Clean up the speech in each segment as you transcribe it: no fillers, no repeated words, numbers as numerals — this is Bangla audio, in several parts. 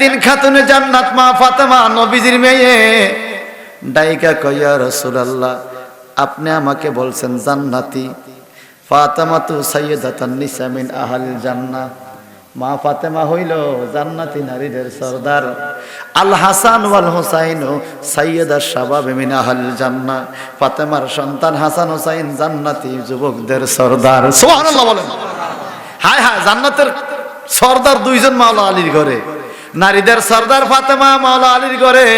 একদিন খাতুনে জান্নাত মা ফাতেমা নবীজির মেয়ে ডাইকা কয় ইয়া রাসূলুল্লাহ, আপনি আমাকে বলছেন জান্নাতি, ফাতেমা তু সাইয়্যিদাতুন নিসা মিন আহলিল জান্নাহ। মা ফাতেমা হইল জান্নাতি নারীদের সরদার। আল হাসান ওয়াল হুসাইন সাইয়্যিদা শাবাব মিন আহলিল জান্নাহ। ফাতেমার সন্তান হাসান হুসাইন জান্নাতি যুবকদের সরদার। সুবহানাল্লাহ বলেন। হায় হায়, জান্নাতের সরদার দুইজন মাওলা আলীর ঘরে। নারীদের সরদার ফাতেমা মাওলা আলীর ঘরে,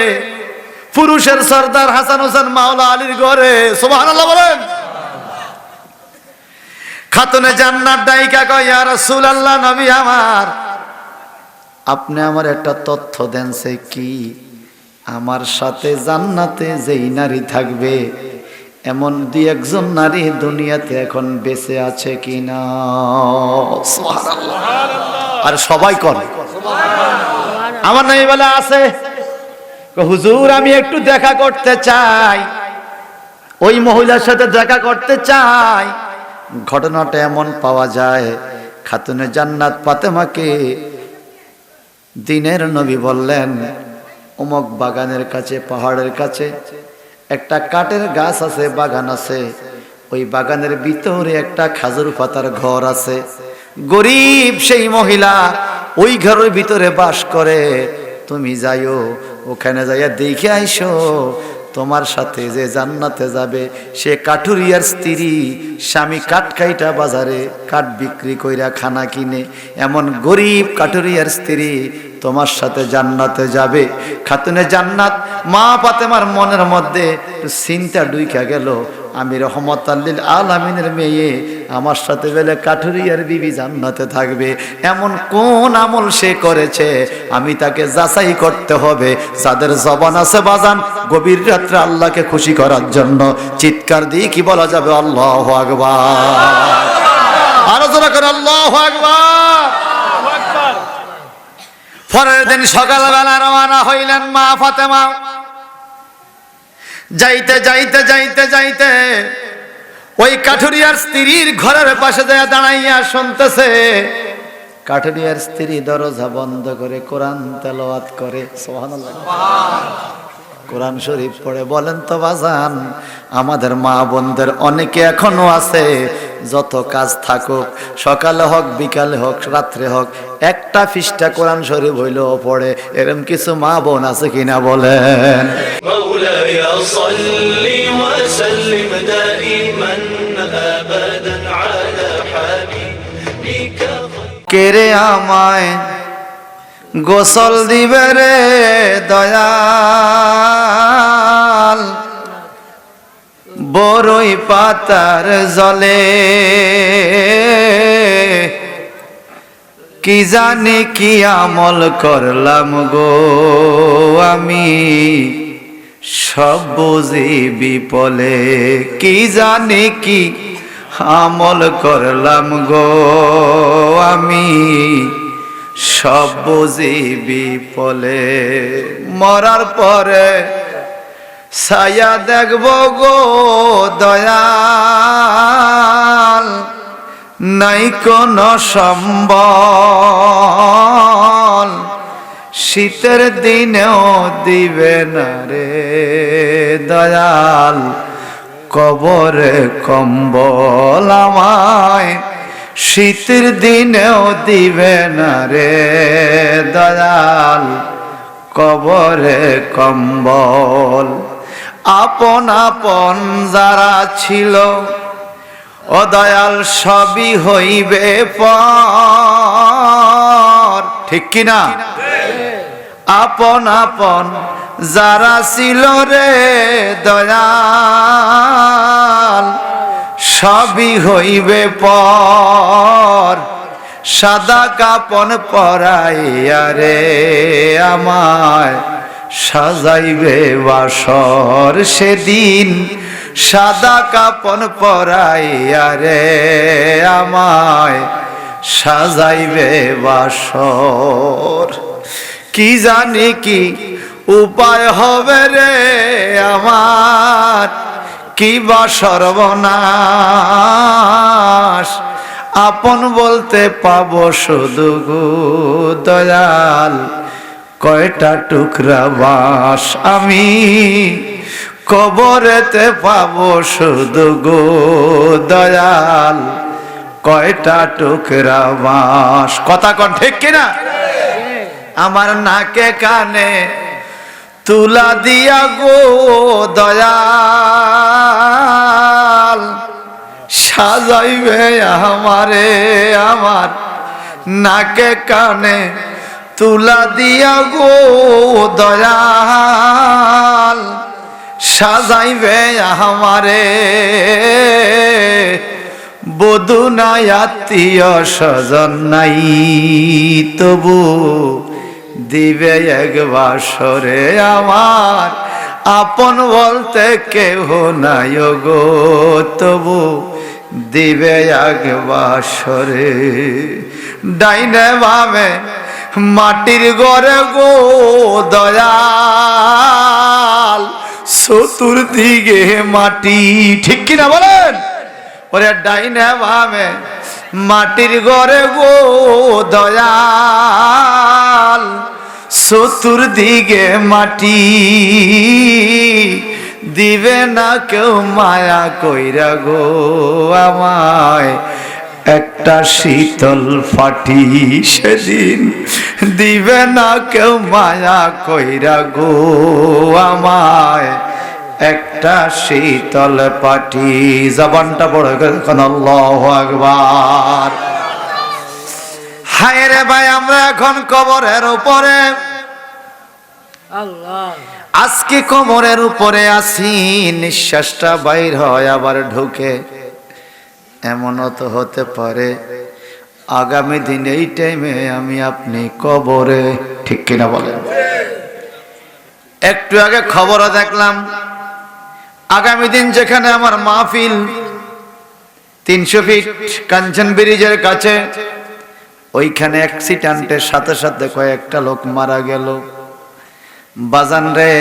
পুরুষের সরদার হাসান হোসেন মাওলা আলীর ঘরে। সুবহানাল্লাহ বলেন। খাতুনে জান্নাত ডাইকা কয় ইয়া রাসূলুল্লাহ, নবী আমার, আপনি আমার একটা তথ্য দেন, সে কি? আমার সাথে জান্নাতে যেই নারী থাকবে এমন দুই একজন নারী দুনিয়াতে এখন বেঁচে আছে কিনা? সুবহানাল্লাহ। আর সবাই করে আমার নাই বলে আছে। হুজুর আমি একটু দেখা করতে চাই, ওই মহিলার সাথে দেখা করতে চাই। ঘটনাটা এমন পাওয়া যায়, খাতুনে জান্নাত ফাতেমাকে দিনের নবী বললেন, অমুক বাগানের কাছে, পাহাড়ের কাছে একটা কাঠের গাছ আছে, বাগান আছে, ওই বাগানের ভিতরে একটা খাজুর পাতার ঘর আছে। গরিব সেই মহিলা ওই ঘরের ভিতরে বাস করে। তুমি যাইও, ওখানে যাইয়া দেখে আইসো, তোমার সাথে যে জান্নাতে যাবে সে কাঠুরিয়ার স্ত্রী। স্বামী কাঠ কাইটা বাজারে কাঠ বিক্রি কইরা খানা কিনে, এমন গরিব কাঠুরিয়ার স্ত্রী তোমার সাথে জান্নাতে যাবে। খাতুনে জান্নাত মা ফাতেমার মনের মধ্যে চিন্তা ঢুইকা গেল, আমি রহমতাল লিল আলামিনের মেয়ে, আমার সাথে বেলে কাঠুরিয়ার বিবি জান্নাতে থাকবে, এমন কোন আমল সে করেছে আমি তাকে যাচাই করতে হবে। যাদের জবান আছে বাজান গভীর রাত্রে আল্লাহকে খুশি করার জন্য চিৎকার দিয়ে কি বলা যাবে? আল্লাহু আকবার। আরো জোরে করে আল্লাহু আকবার। পরের দিন সকালবেলা রওনা হইলেন মা ফাতেমা। যাইতে যাইতে যাইতে যাইতে ওই কাঠুরিয়ার স্ত্রীর ঘরের পাশে যায় দাঁড়াইয়া শুনতেছে। কাঠুরিয়ার স্ত্রী দরজা বন্ধ করে কোরআন তেলাওয়াত করে। সুবহানাল্লাহ। কোরআন শরীফ পড়ে। বলেন তো বাজান, আমাদের মা বোনদের অনেকে এখনো আছে, যত কাজ থাকুক, সকালে হোক বিকালে হোক রাত্রে হোক, একটা পৃষ্ঠা কোরআন শরীফ হইলেও পড়ে। এরকম কিছু মা বোন আছে কিনা বলেন? মাওলায়া সাল্লি ওয়া সাল্লিম দাইমান আবাদান আলা হাবিবিকা। কেরে আমায় গোসল দিবে রে দয়াল, বড়ই পাতার জলে, কি জানি কি আমল করলাম গো আমি, সব বুঝি বিপলে। কি জানি কি আমল করলাম গো আমি, সব বুঝি বিপলে। মরার পরে ছায়া দেখব গো দয়াল, নাই কোন সম্বল, শীতের দিনেও দিবে না রে দয়াল, কবরে কম্বল আমায়, শীতের দিনেও দিবে না রে দয়াল, কবরে কম্বল। আপন আপন যারা ছিল ও দয়াল সবই হইবে পর, ঠিক কিনা? আপন আপন যারা ছিল রে দয়াল সবই হইবে পর, সাদা কাপন পরাইয়া রে আমায় সাজাইবে বাসর সেদিন, সাদা কাপন পরাইয়া রে আমায় সাজাইবে বাসর। কি জানি কি উপায় হবে রে আমার, কি বা সর্বনাশ, আপন বলতে পাবো শুধু গো দয়াল, কয়টা টুকরা বাঁশ আমি কবরেতে পাবো শুধু গো দয়াল, কয়টা টুকরা বাঁশ। কথা কন ঠিক কিনা? আমার নাকে কানে তুলা দিয়া গো দয়াল, সাজাইবে আমারে আমার নাকে কানে তুলা দিয়া গো দয়াল, সাজাইবে আমারে। বধূ নাই আত্মীয় স্বজন নাই তবু দিবে এক বাসরে আমার, আপন বলতে কেহ নাই গো তবু দিবে এক বাসরে। ডাইনে বামে মাটির ঘরে গো দয়াল, চতুর্দিকে মাটি। ঠিক কিনা বলেন? ওরে ডাইনে বামে মাটির ঘরে গো দয়াল, চতুর্দিকে মাটি। দিবে না কেউ মায়া কইরা গো আমায় একটা শীতল ফাটি, সেদিন দিবে না কেউ মায়া কইরা গো আমায় একটা শীতল পাটি। জবানটা বড় করে আল্লাহু আকবার। হায় রে ভাই, আমরা এখন কবরের উপরে, আজকে কবরের উপরে আছি, নিঃশ্বাসটা বাইর হয় আবার ঢুকে। এমনও তো হতে পারে আগামী দিন এই টাইমে আমি আপনি কবরে। ঠিক কিনা বলেন? একটু আগে খবরে দেখলাম আগামী দিন যেখানে আমার মাহফিল 300 ফিট কাঞ্চন ব্রিজের কাছে, ওইখানে অ্যাক্সিডেন্টের সাথে সাথে কয়েকটা লোক মারা গেল। বাজান রে,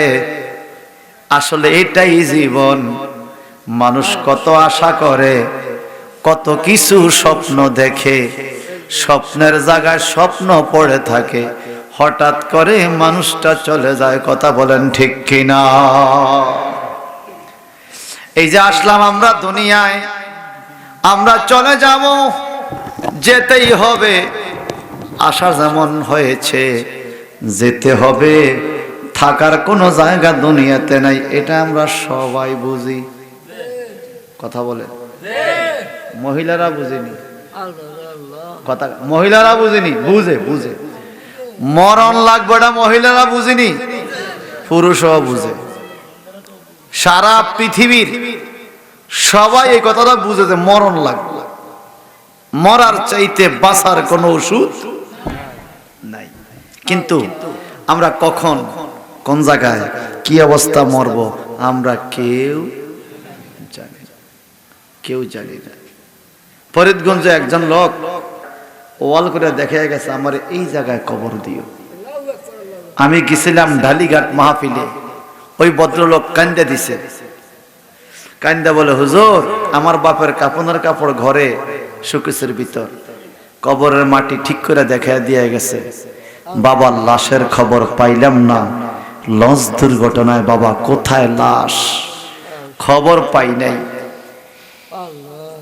আসলে এটাই জীবন। মানুষ কত আশা করে, কত কিছু স্বপ্ন দেখে, স্বপ্নের জায়গায় স্বপ্ন পড়ে থাকে, হঠাৎ করে মানুষটা চলে যায়। কথা বলেন ঠিক কিনা? এই যে আসলাম আমরা দুনিয়ায়, আমরা চলে যাব, যেতেই হবে। আসা যেমন হয়েছে যেতে হবে, থাকার কোনো জায়গা দুনিয়াতে নাই, এটা আমরা সবাই বুঝি। কথা বলে মহিলারা বুঝেনি কথা, মহিলারা বুঝেনি, বুঝে বুঝে মরণ লাগবে, এটা মহিলারা বুঝেনি, পুরুষও বুঝে। সারা পৃথিবীর সবাই এই কথাটা বুঝে যে মরণ লাগবে, মরার চাইতে বাঁচার কোনো ওষুধ নাই। কিন্তু আমরা কখন, কোন জায়গায়, কি অবস্থা মরব আমরা কেউ জানি না, কেউ জানি না। ফরিদগঞ্জে একজন লোক ওয়াল করে দেখে গেছে, আমার এই জায়গায় কবর দিও। আমি গেছিলাম ঢালিঘাট মাহফিলে, ওই ভদ্রলোক কান্দে দিছে, কান্দা বলে, হুজুর আমার বাপের কাপনের কাপড় ঘরে শোকেসের ভিতর, কবরের মাটি ঠিক করে দেখা দিয়ে গেছে, বাবার লাশের খবর পাইলাম না, লঞ্চ দুর্ঘটনায় বাবা কোথায় লাশ, খবর পাই নাই।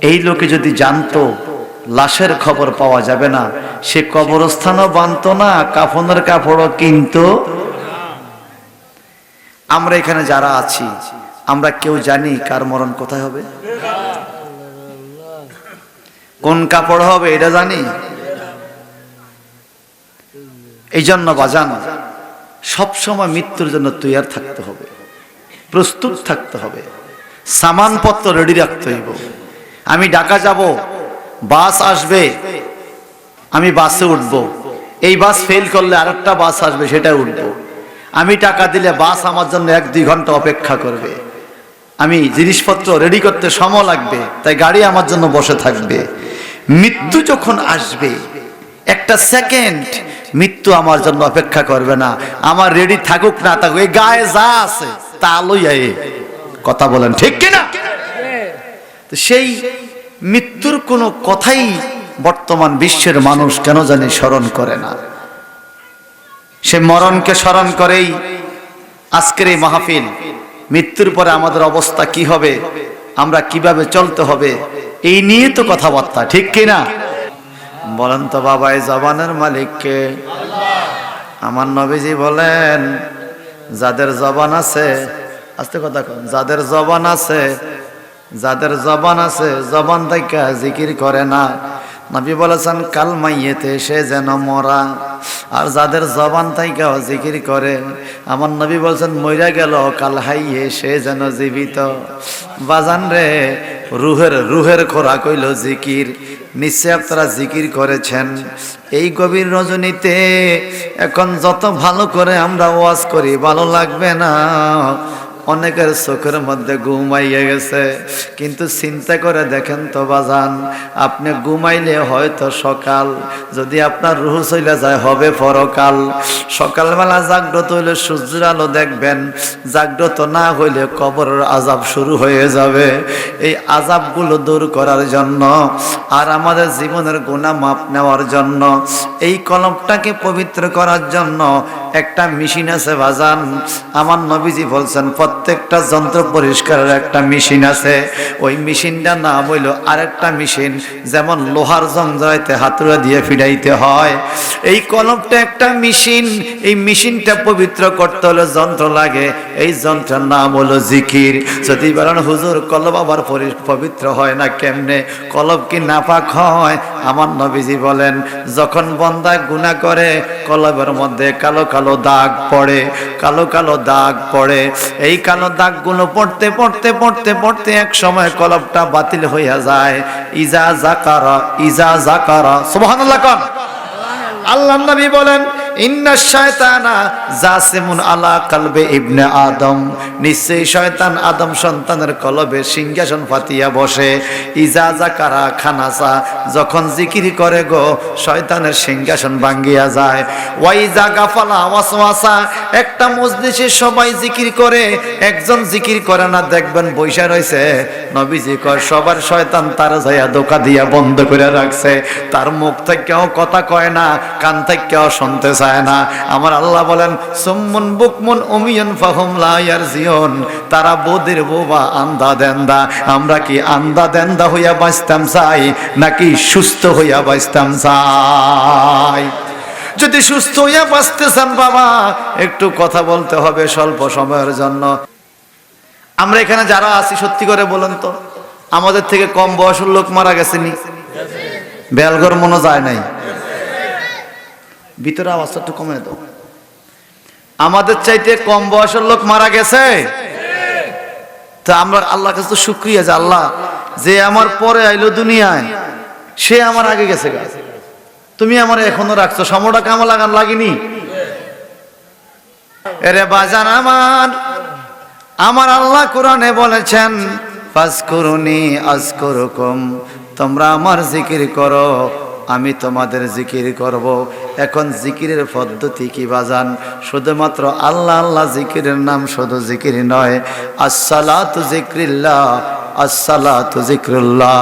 এই লোকে যদি জানতো লাশের খবর পাওয়া যাবে না, সে কবরস্থানও বানতো না, কাফনের কাপড়ও কিনতো। আমরা এখানে যারা আছি, আমরা কেউ জানি কার মরণ কোথায় হবে, কোন কাপড় হবে, এটা জানি? এই জন্য বাজান, সবসময় মৃত্যুর জন্য তৈয়ার থাকতে হবে, প্রস্তুত থাকতে হবে, সামানপত্র রেডি রাখতে হইব। আমি ঢাকা যাব, বাস আসবে, আমি বাসে উঠবো, এই বাস ফেল করলে আরেকটা বাস আসবে, সেটা উঠবো। আমি টাকা দিলে বাস আমার জন্য 1-2 ঘন্টা অপেক্ষা করবে, আমি জিনিসপত্র রেডি করতে সময় লাগবে, তাই গাড়ি আমার জন্য বসে থাকবে। মৃত্যু যখন আসবে, একটা সেকেন্ড মৃত্যু আমার জন্য অপেক্ষা করবে না। আমার রেডি থাকুক না থাকুক, এই গায়ে যা আছে তা লইয়া। কথা বলেন ঠিক কিনা? সেই মৃত্যুর কোনো কথাই বর্তমান বিশ্বের মানুষ কেন জানি স্মরণ করে না। সে মরণকে স্মরণ করেই আজকের এই মাহফিল। মৃত্যুর পরে আমাদের অবস্থা কি হবে, আমরা কিভাবে চলতে হবে, এই নিয়ে তো কথাবার্তা, ঠিক কিনা? বলেন তো বাবা, এই জবানের মালিককে? আমার নবীজি বলেন, যাদের জবান আছে, আস্তে কথা কন, যাদের জবান আছে, যাদের জবান আছে, জবান থেকে জিকির করে না, নবী বলেছেন কাল মাইয়েতে সে যেন মরা। আর যাদের জবান থেকে জিকির করে, আমার নবী বলছেন মইরা গেল কাল হাইয়ে সে যেন জীবিত। বাজান রে, রুহের খোরাক হইল জিকির। নিশ্চয় আপনারা জিকির করেছেন। এই গভীর রজনীতে এখন যত ভালো করে আমরা ওয়াজ করি ভালো লাগবে না। অনেকের চোখের মধ্যে ঘুমাইয়ে গেছে, কিন্তু চিন্তা করে দেখেন তো বাজান, আপনি ঘুমাইলে হয়তো সকাল, যদি আপনার রুহ চলে যায় হবে পরকাল। সকালবেলা জাগ্রত হইলে সূর্যের আলো দেখবেন, জাগ্রত না হইলে কবরের আযাব শুরু হয়ে যাবে। এই আযাবগুলো দূর করার জন্য আর আমাদের জীবনের গুনাহ মাপ নেওয়ার জন্য, এই কলবটাকে পবিত্র করার জন্য একটা মেশিন আছে বাজান। আমার নবীজি বলছেন প্রত্যেকটা যন্ত্র পরিষ্কারের একটা মেশিন আছে। ওই মেশিনটার নাম হইল আরেকটা মেশিন, যেমন লোহার জংজরাইতে হাতুড়া দিয়ে ফিরাইতে হয়, এই কলমটা একটা মেশিন। এই মেশিনটা পবিত্র করতে হলে যন্ত্র লাগে, এই যন্ত্রের নাম হলো জিকির। যদি বলেন হুজুর কলব আবার পবিত্র হয় না কেমনে, কলব কি নাপাক হয়? আমার নবীজি বলেন যখন বান্দা গুনাহ করে কলবের মধ্যে কালো কালো দাগ পড়ে, কালো কালো দাগ পড়ে। এই কালো দাগগুলো পড়তে পড়তে পড়তে পড়তে এক সময় কলবটা বাতিল হইয়া যায়। ইজা জাকারা সুবহানাল্লাহ কোন। আল্লাহর নবী বলেন ইন্না শায়তানা জাসিমুন আলা কলবে ইবনে আদম, নিশ্চয়ই শয়তান আদম সন্তানের কলবে সিংহাসন পাতিয়া বসে। ইজা জাকারা খানাসা, যখন জিকির করে গো শয়তানের সিংহাসন ভাঙ্গিয়া যায়। ওয়াইজা গাফালা ওয়াসওয়াসা, একটা মজলিসে সবাই জিকির করে, একজন জিকির করে না, দেখবেন বৈশা রয়েছে। নবীজি কয় সবার শয়তান তার যাইয়া দোকা দিয়া বন্ধ করে রাখছে, তার মুখ থেকেও কথা কয় না, কান থেকেও শুনতে চায় না। আমার আল্লাহ বলেন সুম্মুন বুকমুন উমিয়ুন ফাহুম লা ইয়ারজিউন, তারা বদির বোবা আন্দা দেন্দা। আমরা কি আন্দা দেন্দা হইয়া বাঁচতাম চাই নাকি সুস্থ হইয়া বাঁচতাম চাই? যদি সুস্থ হইয়া বাঁচতে চান বাবা, একটু কথা বলতে হবে স্বল্প সময়ের জন্য। আমরা এখানে যারা আছি সত্যি করে বলেন তো, আমাদের থেকে কম বয়সের লোক মারা গেছেনি? বেলঘর মনে যায় নাই? ভিতরে আওয়াজটা একটু কমে দাও। আমাদের চাইতে কম বয়সের লোক মারা গেছে। তা আমরা আল্লাহর কাছে শুকরিয়া যে আল্লাহ যে আমার পরে আইলো দুনিয়ায়, সে আমার আগে গেছে, তুমি আমার এখনো রাখছো, সময়টা কেমন লাগান লাগেনি? এরে বাজান আমার আল্লাহ কোরআনে বলেছেন ফাজকুরুনি আযকুরুকুম, তোমরা আমার জিকির করো আমি তোমাদের জিকির করব। এখন জিকিরের পদ্ধতি কি বাজান? শুধুমাত্র আল্লাহ আল্লাহ জিকিরের নাম শুধু জিকির নয়, আসসালাতু যিকরিল্লাহ, আসসালাতু যিকরুল্লাহ,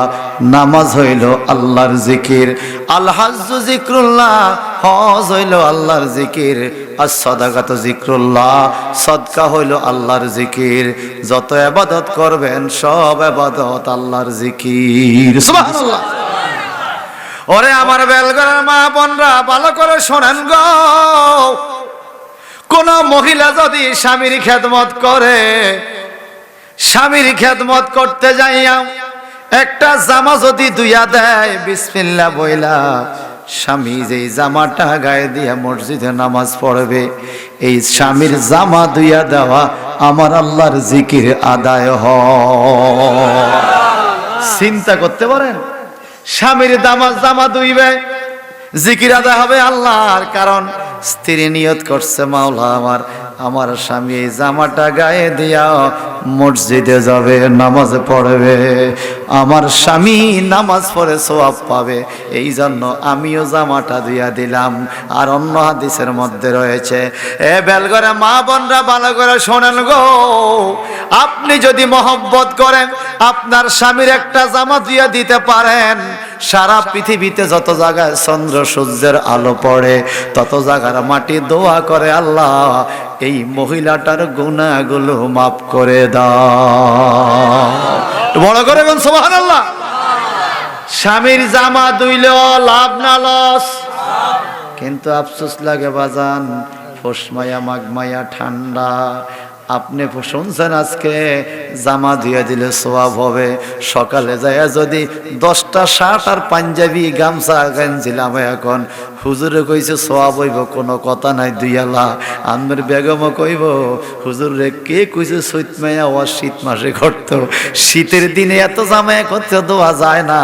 নামাজ হইল আল্লাহর জিকির, আল হাজ্জু যিকরুল্লাহ, হজ হইল আল্লাহর জিকির, as-সাদাকাতু যিকরুল্লাহ, সাদকা হইল আল্লাহর জিকির। যত ইবাদত করবেন সব ইবাদত আল্লাহর জিকির। সুবহানাল্লাহ। ওরে আমার বেলগড়ের মা বোনরা ভালো করে শোনেন গো, কোন মহিলা যদি স্বামীর খেদমত করে, স্বামীর খেদমত করতে যাইয়া একটা জামা যদি দুইয়া দেয় বিসমিল্লাহ বইলা, স্বামী যেই জামাটা গায়ে দিয়া মসজিদে নামাজ পড়বে, এই স্বামীর জামা দুইয়া দেওয়া আমার আল্লাহর জিকির আদায় হয়। চিন্তা করতে পারেন, স্বামীর জামা দুইবে, জিকির আদায় হবে আল্লাহর। কারণ স্ত্রী নিয়ত করছে মাওলা আমার স্বামী এই জামাটা গায়ে দিয়া মসজিদে যাবে, নামাজ পড়বে, আমার স্বামী নামাজ পড়ে সওয়াব পাবে, এই জন্য আমিও জামাটা দিয়া দিলাম। আর অন্য হাদিসের মধ্যে রয়েছে, এ বেলগরে মা বোনরা ভালো করে শোনেন গো, আপনি যদি মহব্বত করেন আপনার স্বামীর একটা জামা দিয়া দিতে পারেন, সারা পৃথিবীতে যত জায়গায় চন্দ্র সূর্যের আলো পড়ে তত জায়গার মাটি দোয়া করে, আল্লাহ এই মহিলাটার গুনাহগুলো মাফ করে দাও। বড় করে বলুন সুবহানাল্লাহ। স্বামীর জামা ধুইলেও লাভ না লস, কিন্তু আফসোস লাগে বাজান, ফোসমায়া মাঘমায়া ঠান্ডা। আপনি শুনছেন আজকে জামা ধুয়ে দিলে সওয়াব হবে, সকালে যায় যদি 10টা শার্ট আর পাঞ্জাবি গামছা গেঞ্জিলাম, এখন হুজুরে কইছে সওয়াব হইব, কোনো কথা নাই দুইয়ালা। আমের বেগমও কইব হুজুর রে কে কইছে চৈত মায়া ও শীত মাসে করতো, শীতের দিনে এত জামা করতে দেওয়া যায় না।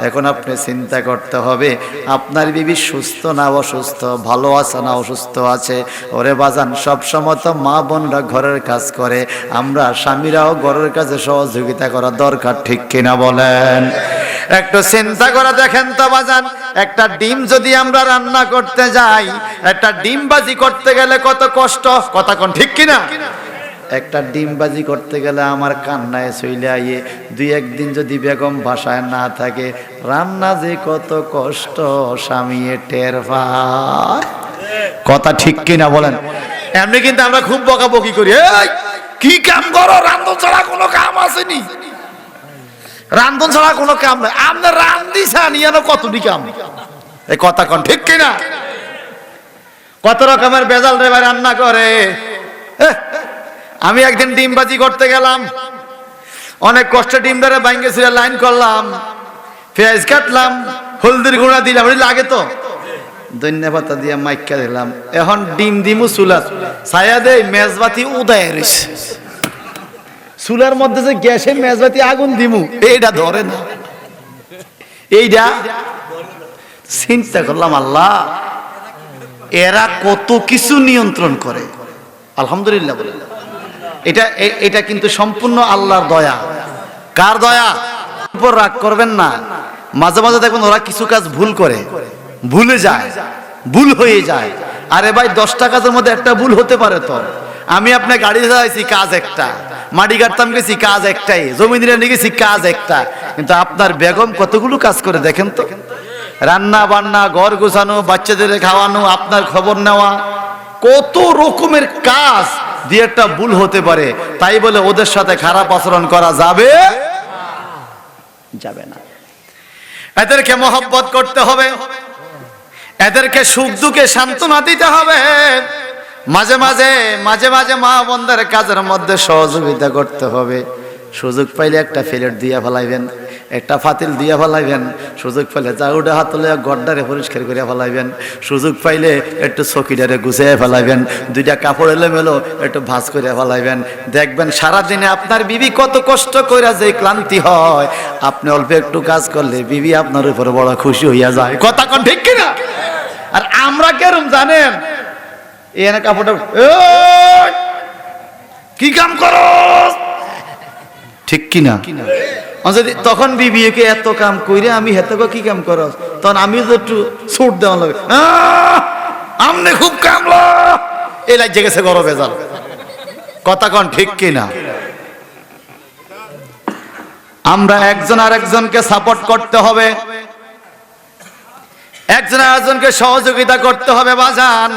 এখন আপনি চিন্তা করতে হবে আপনার বিবি সুস্থ না অসুস্থ, ভালো আছে না অসুস্থ আছে। ওরে বাজান, সবসময় তো মা বোনরা ঘরের কাজ করে, আমরা স্বামীরাও ঘরের কাজে সহযোগিতা করা দরকার, ঠিক কিনা বলেন? একটু চিন্তা করে দেখেন তো বাজান, একটা ডিম যদি আমরা রান্না করতে যাই, একটা ডিম ভাজি করতে গেলে কত কষ্ট, কথা কোন ঠিক কিনা? একটা ডিম ভাজি করতে গেলে আমার কান্নায় চলে আইয়ে, 2-1 দিন যদি বেগম বাসায় না থাকে, রান্না যে কত কষ্ট স্বামী টের পায়, কথা ঠিক কিনা বলেন? এমনি কিন্তু আমরা খুব বকাবকি করি, এই কি কাম করো, রান্ধন ছাড়া কোনো কাম আসেনি, রান্ধন ছাড়া কোনো কাম নাই, আপনার রান্ধি সানিয়ানো কতটি কাম, এই কথা কোন ঠিক কিনা? কত রকমের বেজাল রে ভাই রান্না করে। আমি একদিন ডিম ভাজি করতে গেলাম, অনেক কষ্টে ডিম ধরে ভাঙ্গে ছিঁড়ে লাইন করলাম, পেঁয়াজ কাটলাম, হলদির গুঁড়া দিলাম, লাগে তো ধনিয়া পাতা দিয়ে মাইকা দিলাম। এখন ডিম দিমু চুলার ছায়া দেই, মেজবাতি উদয় রয়েছে, চুলার মধ্যে যে গ্যাসে মেজবাতি আগুন দিমু, এইটা ধরে না, এইটা চিন্তা করলাম আল্লাহ এরা কত কিছু নিয়ন্ত্রণ করে। আলহামদুলিল্লাহ বলে, এটা কিন্তু সম্পূর্ণ আল্লাহর দয়া। কার দয়া? উপর রাগ করবেন না, মাঝে মাঝে দেখবেন ওরা কিছু কাজ ভুল করে, ভুলে যায়, ভুল হয়ে যায়। আরে ভাই 10টা কাজের মধ্যে একটা ভুল হতে পারে। তো আমি আপনার গাড়ি চালাইছি, কাজ একটা, মাটি কাটতাম গেছি, কাজ একটাই, জমি নিয়ে গেছি, কাজ একটা, কিন্তু আপনার বেগম কতগুলো কাজ করে দেখেন তো। রান্না বান্না, ঘর গোছানো, বাচ্চাদের খাওয়ানো, আপনার খবর নেওয়া, কত রকমের কাজ দিয়ে একটা ভুল হতে পারে। তাই বলে ওদের সাথে খারাপ আচরণ করা যাবে যাবে না। এদেরকে মহব্বত করতে হবে, এদেরকে সুখ দুঃখে সান্ত্বনা দিতে হবে, মাঝে মাঝে মা বোনদের কাজের মধ্যে সহযোগিতা করতে হবে। সুযোগ পাইলে একটা প্লেট দিয়ে ফেলাইবেন, একটা ফাতিল দিয়ে ফেলাইবেন, সুযোগ পাইলে জাউডা হাতলে গড্ডারে পরিষ্কার করে ফেলাইবেন, সুযোগ পাইলে একটু চকিটারে গুছিয়ে ফেলাইবেন, 2টা কাপড় এলোমেলো একটু ভাঁজ করে ফেলাইবেন। দেখবেন সারাদিনে আপনার বিবি কত কষ্ট করে যে ক্লান্তি হয়, আপনি অল্প একটু কাজ করলে বিবি আপনার উপরে বড় খুশি হইয়া যায়, কথা কোন ঠিক কিনা? আর আমরা কেরম জানেন, এনে কাপড়টা কি কাম করো, ঠিক কিনা? যদি তখন বিবিকে এত কাম কইরে আমি হেতে কি কাম করো, তখন আমি তো একটু ছুট দেওয়া লাগে, আমনে খুব কামলো, এই লাইজে গেছে গরম বেজাল, কথা কোন ঠিক কিনা? আমরা একজন আর একজনকে সাপোর্ট করতে হবে, একজন আর একজনকে সহযোগিতা করতে হবে বাজান।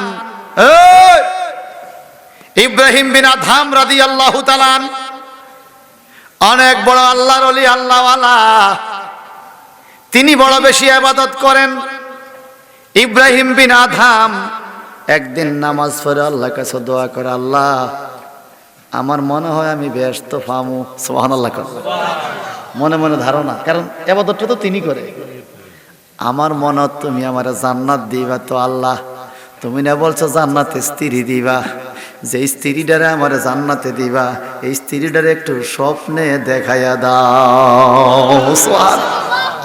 ইব্রাহিম বিন আদহাম রাদিয়াল্লাহু তাআলা অনেক বড় আল্লাহর ওলি, আল্লাহওয়ালা, তিনি বড় বেশি ইবাদত করেন। ইব্রাহিম বিন আদহাম একদিন নামাজ পড়ে আল্লাহর কাছে দোয়া করে, আল্লাহ আমার মনে হয় আমি ব্যস্ত ফামু, সুবহানাল্লাহ, মনে মনে ধারণা, কারণ ইবাদতটা তো তিনি করে, আমার মনে তুমি আমার জান্নাত দিবা, তো আল্লাহ তুমি না বলছো জান্নাতে স্ত্রী দিবা, যে স্ত্রীটারে আমার জান্নাতে দিবা, এই স্ত্রীটারে একটু স্বপ্নে দেখাইয়া দাও,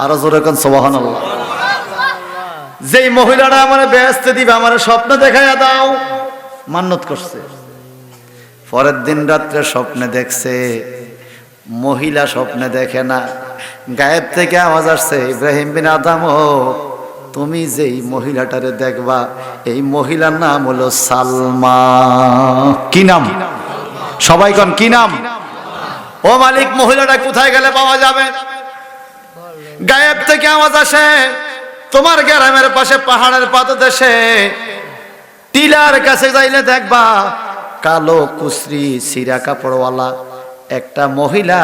আরো জোরে কোন সুবহানাল্লাহ। যে মহিলাটা আমার বেহেশতে দিবা আমার স্বপ্নে দেখাইয়া দাও, মান্নত করছে। পরের দিন রাত্রে স্বপ্নে দেখছে, মহিলা স্বপ্নে দেখে না, গায়েব থেকে আওয়াজ আসছে, ইব্রাহিম বিন আদম ও তুমি যেই মহিলাটারে দেখবা এই মহিলার নাম হলো সালমা। কি নাম? সবাই কোন কি নাম? ও মালিক, মহিলাটা কোথায় গেলে পাওয়া যাবে? গায়েব থেকে আওয়াজ আসে, তোমার গ্রামের পাশে পাহাড়ের পাদদেশে টিলার কাছে যাইলে দেখবা কালো কুসরি সিরা কাপড়ওয়ালা একটা মহিলা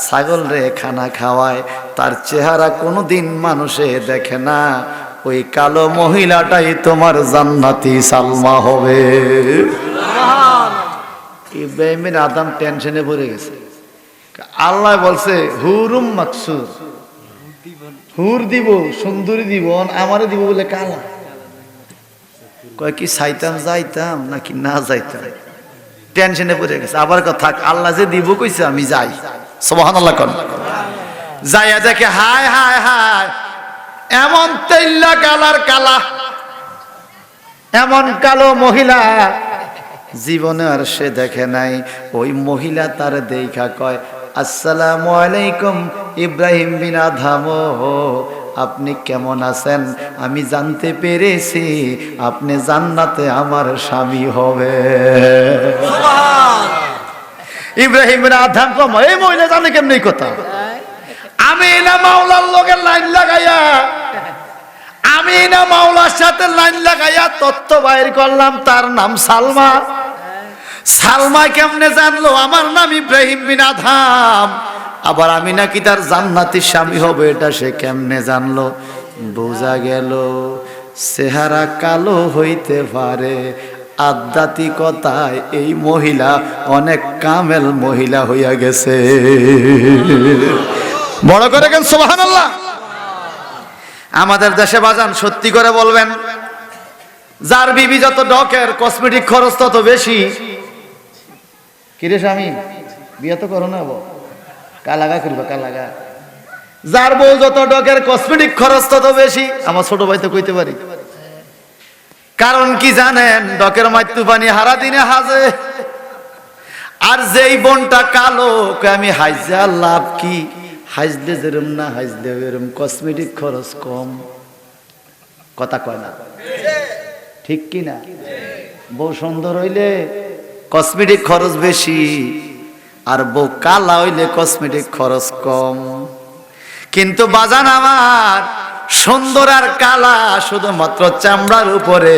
ছাগল রে খানা খাওয়ায়। তার চেহারা কোনোদিন মানুষে দেখে না। ওই কালো মহিলাটাই তোমার জান্নাতি সালমা হবে। ইব্রাহিমের আদম টেনশনে পড়ে গেছে। আল্লাহ বলছে হুরুম মাকসুর, হুর দিব, সুন্দরী দিব, আমারে দিব বলে কালা। কয় কি চাইতাম যাইতাম নাকি না যাইতাম, টেনশনে পড়ে গেছে। আবার কথা, আল্লাহ যে দিব কইছে আমি যাই। সুবহানাল্লাহ কোন যাইয়া দেখে হায় হায় হায়, এমন তেল্লা কালার কালা, এমন কালো মহিলা জীবনে আর সে দেখে নাই। ওই মহিলা তার দেখা কয়, আসসালামু আলাইকুম ইব্রাহিম বিন আদম, আপনি কেমন আছেন? আমি জানতে পেরেছি আপনি জান্নাতে আমার স্বামী হবে। ইব্রাহিম বিন আদম কম, এই মহিলা জানে কেমনি কথা? আমি না মাওলার লোকের লাইন লাগাইয়া, আমি না মাওলার সাথে লাইন লাগাইয়া তথ্য বাইর করলাম, তার নাম সালমা। সালমা কেমনে জানলো আমার নাম ইব্রাহিম বিন আদম? আবার আমি নাকি তার জান্নাতি স্বামী হবে, এটা সে কেমনে জানলো? বোঝা গেল চেহারা কালো হইতে পারে, আধ্যাত্মিকতায় এই মহিলা অনেক কামেল মহিলা হইয়া গেছে। বড় করে কেন সুবহানাল্লাহ। আমাদের দেশে বাজান সত্যি করে বলবেন, যার বিবি যত ডকের কসমেটিক খরচ তত বেশি। কিরে স্বামী, বিয়ে তো করো না, কালাগা করবো কালাগা। যার বউ যত ডকের কসমেটিক খরচ তত বেশি। আমার ছোট ভাই তো কইতে পারি, কারণ কি জানেন? ডকের মাইত্যু পানি হারা দিনে হাজে। আর যেই বোনটা কালো, আমি হাইজা লাভ কি? হাইজলে যেরম না হাইজলে এরম, কসমেটিক খরচ কম। কথা কয় না, ঠিক কি না? বউ সুন্দর হইলে কসমেটিক খরচ বেশি, আর বউ কালা হইলে কসমেটিক খরচ কম। কিন্তু বাজান আমার, সুন্দর আর কালা শুধুমাত্র চামড়ার উপরে,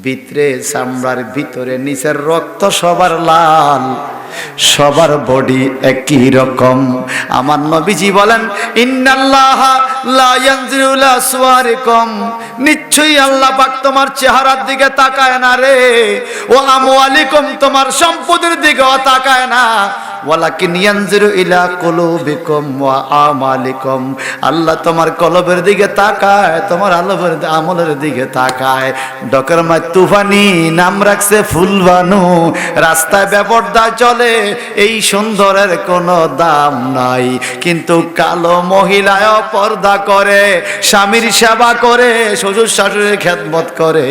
ভিতরে চামড়ার ভিতরে নিচের রক্ত সবার লাল, সবার বডি একই রকম। আমার নবীজি বলেন, ইন্নাল্লাহা লা ইয়ানজিরু ইলা সুওয়ারিকুম, নিশ্চয়ই আল্লাহ পাক তোমার চেহারার দিকে তাকায় না রে, ও আমওয়ালিকুম, তোমার সম্পদের দিকেও তাকায় না, ওয়ালাকিন ইয়ানজিরু ইলা কুলুবিকুম ওয়া আমালিকুম, আল্লাহ তোমার কলবের দিকে তাকায়, তোমার আমলের দিকে তাকায়। ডকের মাই তুফানি নাম রাখছে ফুলবানু, রাস্তায় বেপরদায় চলে, এই সুন্দরের কোনো দাম নাই। কিন্তু কালো মহিলায় পর্দা করে, স্বামীর সেবা করে, শ্বশুর শাশুড়ির খেদমত করে।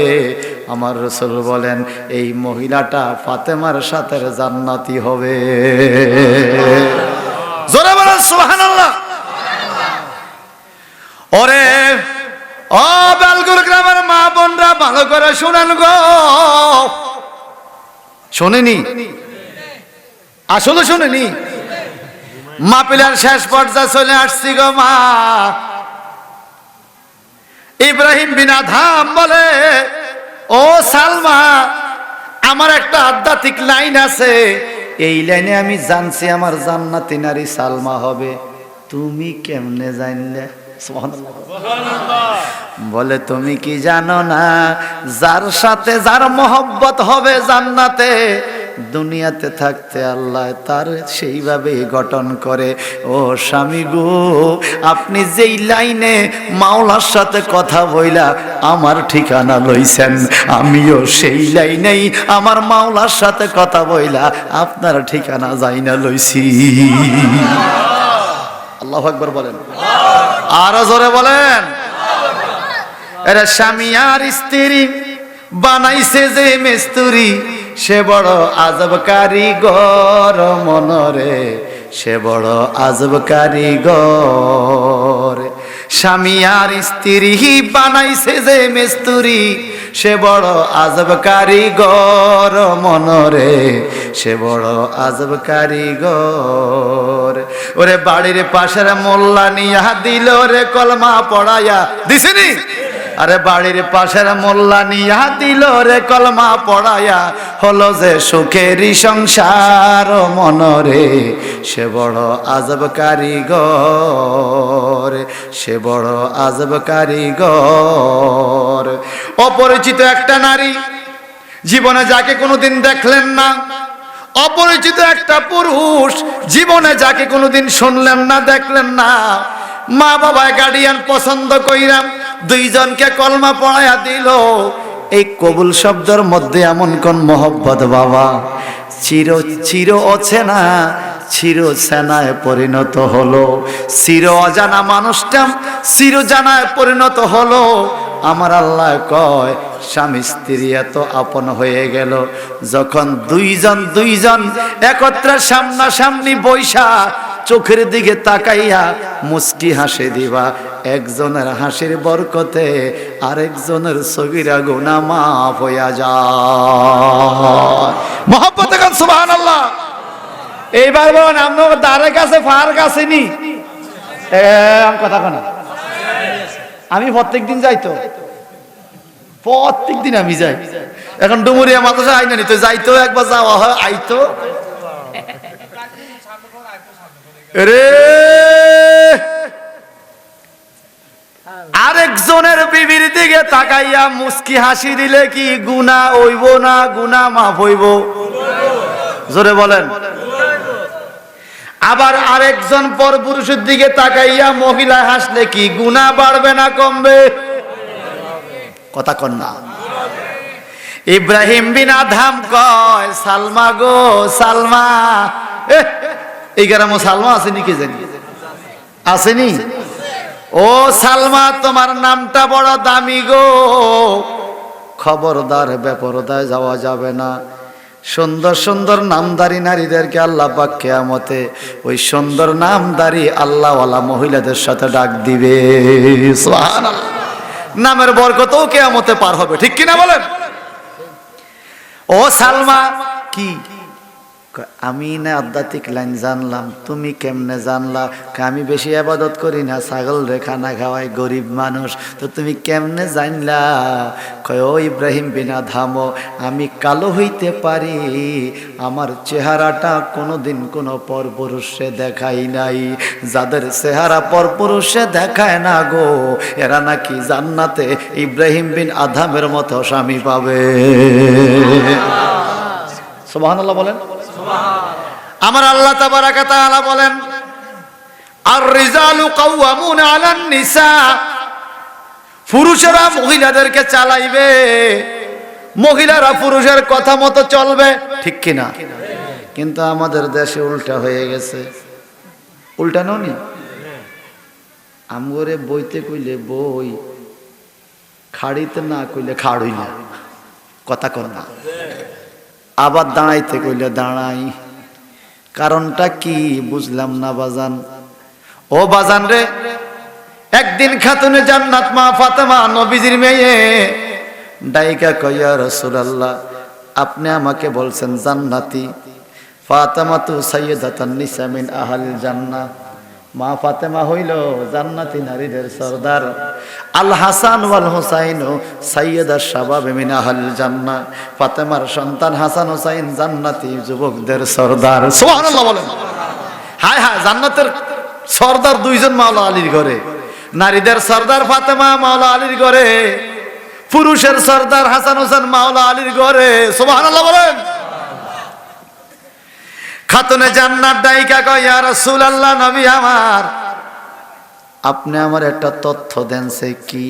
আমার রাসূল বলেন এই মহিলাটা ফাতেমার সাথে জান্নাতি হবে। জোরে বলেন সুবহানাল্লাহ। ওরে ও বেলগুর গ্রামের মা বোনরা, ভালো করে শুনেন গো। শোনেনি? আসলে শোনেনি? মাহফিলের শেষ পর্যায়ে চলে আসছি গো মা। ইব্রাহিম বিন আদম বলে, ও সালমা, আমার একটা আধ্যাত্মিক লাইন আছে, এই লাইনে আমি জানছি আমার জান্নাতি নারী সালমা হবে। তুমি কেমনে জানলে? বলে, তুমি কি জানো না, যার সাথে যার মহব্বত হবে জান্নাতে, দুনিয়াতে থাকতে আল্লাহ তার সেইভাবে গঠন করে। ও স্বামী গো, আপনি যেই লাইনে মাওলার সাথে কথা বইলা আমার ঠিকানা লইছেন, আমিও সেই লাইনেই আমার মাওলার সাথে কথা বইলা আপনার ঠিকানা যাই না লইছি। আল্লাহু আকবার বলেন, আরো জোরে বলেন। এরা স্বামী আর স্ত্রী বানাইছে যে মিস্ত্রি, সে বড় আজব কারিগর মনরে, সে বড় আজব কারিগর। স্বামী আর স্ত্রী বানাইছে যে মিস্ত্রি, সে বড় আজব কারিগর মনরে, সে বড় আজব কারিগর। ওরে বাড়ির পাশের মোল্লা নিয়া দিল রে কলমা পড়াইয়া, দিছিনি? আরে বাড়ির পাশের মোল্লা নিয়া দিল রে কলমা পড়াইয়া, হলো যে সুখেরই সংসার মনরে, সে বড় আজব কারিগর, সে বড় আজব কারিগর। অপরিচিত একটা নারী, জীবনে যাকে কোনোদিন দেখলেন না, অপরিচিত একটা পুরুষ, জীবনে যাকে কোনোদিন শুনলেন না, দেখলেন না, মা বাবা গার্ডিয়ান পছন্দ কইরাম দুইজনকে কলমা পড়াইয়া দিল। এই কবুল শব্দের মধ্যে এমন কোন মহব্বত বাবা, চির চির অচেনা চির সেনায় পরিণত হলো, চির অজানা মানুষটা চির জানায় পরিণত হলো। আমার আল্লাহ কয় স্বামী স্ত্রী এত আপন হয়ে গেল, যখন দুইজন একত্রে সামনাসামনি বৈশা চোখের দিকে তাকাইয়া মুস্কি হাসি দিবা, একজনের হাসির বরকতে আরেকজনের সগীরা গুনাহ মাফ হইয়া যায়। মহব্বত গান সুবহানাল্লাহ। এইবার বলেন আপনার দ্বারের কাছে ফার কাছে নি কথা কোনা? আমি প্রত্যেকদিন যাই, তো প্রত্যেকদিন আমি যাই। এখন ডুমুরিয়া মাদ্রাসা আই না, তো যাইতো একবার যাওয়া হয়, আইতো রে। আরেকজনের বিবির দিকে তাকাইয়া মুস্কি হাসি দিলে কি গুনাহ হইব না? গুনাহ মাফ হইব? জোরে বলেন। আবার আরেকজন পরপুরুষের দিকে তাকাইয়া মহিলা হাসলে কি গুনাহ বাড়বে না কমবে? কথা কন না। ইব্রাহিম বিন আদহাম কয় সালমা গো সালমা, এই গ্রামে সালমা আসেনি কে জানি? আসেনি? ও সালমা তোমার নামটা বড় দামি গো, খবরদার বেপরদায় যাওয়া যাবে না। সুন্দর সুন্দর নামদারি নারীদেরকে আল্লাহ পাক কিয়ামতে ওই সুন্দর নামদারি আল্লাহওয়ালা মহিলাদের সাথে ডাক দিবে। সুবহানাল্লাহ। নামের বরকতও কিয়ামতে পার হবে, ঠিক কিনা বলেন? ও সালমা কি আমি না আধ্যাত্মিক লাইন জানলাম, তুমি কেমনে জানলা? আমি বেশি আবাদত করি না, ছাগল রে খানা খাওয়াই, গরিব মানুষ, তো তুমি কেমনে জানলা? কয় ও ইব্রাহিম বিন আদহাম, আমি কালো হইতে পারি, আমার চেহারাটা কোনোদিন কোনো পরপুরুষে দেখাই নাই। যাদের চেহারা পরপুরুষে দেখায় না গো, এরা নাকি জান্নাতে ইব্রাহিম বিন আদহামের মতো স্বামী পাবে। সুবহানাল্লাহ বলেন। আমার আল্লাহ তাবারাকা তাআলা বলেন আর রিজালু কাওয়ামুন আলান নিসা, পুরুষেরা মহিলাদেরকে চালাইবে, মহিলারা পুরুষের কথা মতো চলবে, ঠিক কিনা? কিন্তু আমাদের দেশে উল্টা হয়ে গেছে। উল্টা ননি, আমগরে বইতে কইলে বই, খাড়িতে না কইলে খাড়ই না, কথা কর না। আবার দাঁড়াইতে কইলে দাঁড়াই, কারণটা কি বুঝলাম না বাজান। ও বাজান রে, একদিন খাতুনে জান্নাত মা ফাতেমা নবীজির মেয়ে ডাইকা কয় ইয়া রাসূলুল্লাহ, আপনি আমাকে বলছেন জান্নাতি, ফাতেমা তু সাইয়্যিদাতুন নিসা মিন আহলিল জান্নাহ, মা ফাতেমা হইল জান্নাতি নারীদের সরদার, আল হাসান ওয়াল হুসাইন সাইয়্যিদা শাবাব মিন আহলিল জান্নাহ, ফাতেমার সন্তান হাসান হুসাইন জান্নাতি যুবকদের সরদার। সুবহানাল্লাহ বলেন। হায় হায়, জান্নাতের সরদার দুইজন মাওলা আলীর ঘরে, নারীদের সরদার ফাতেমা মাওলা আলীর ঘরে, পুরুষের সরদার হাসান হুসাইন মাওলা আলীর ঘরে। সুবহানাল্লাহ বলেন। খাতুনে জান্নাত ডাইকা কয় ইয়া রাসূলুল্লাহ, নবী আমার, আপনি আমার একটা তথ্য দেন, সে কি?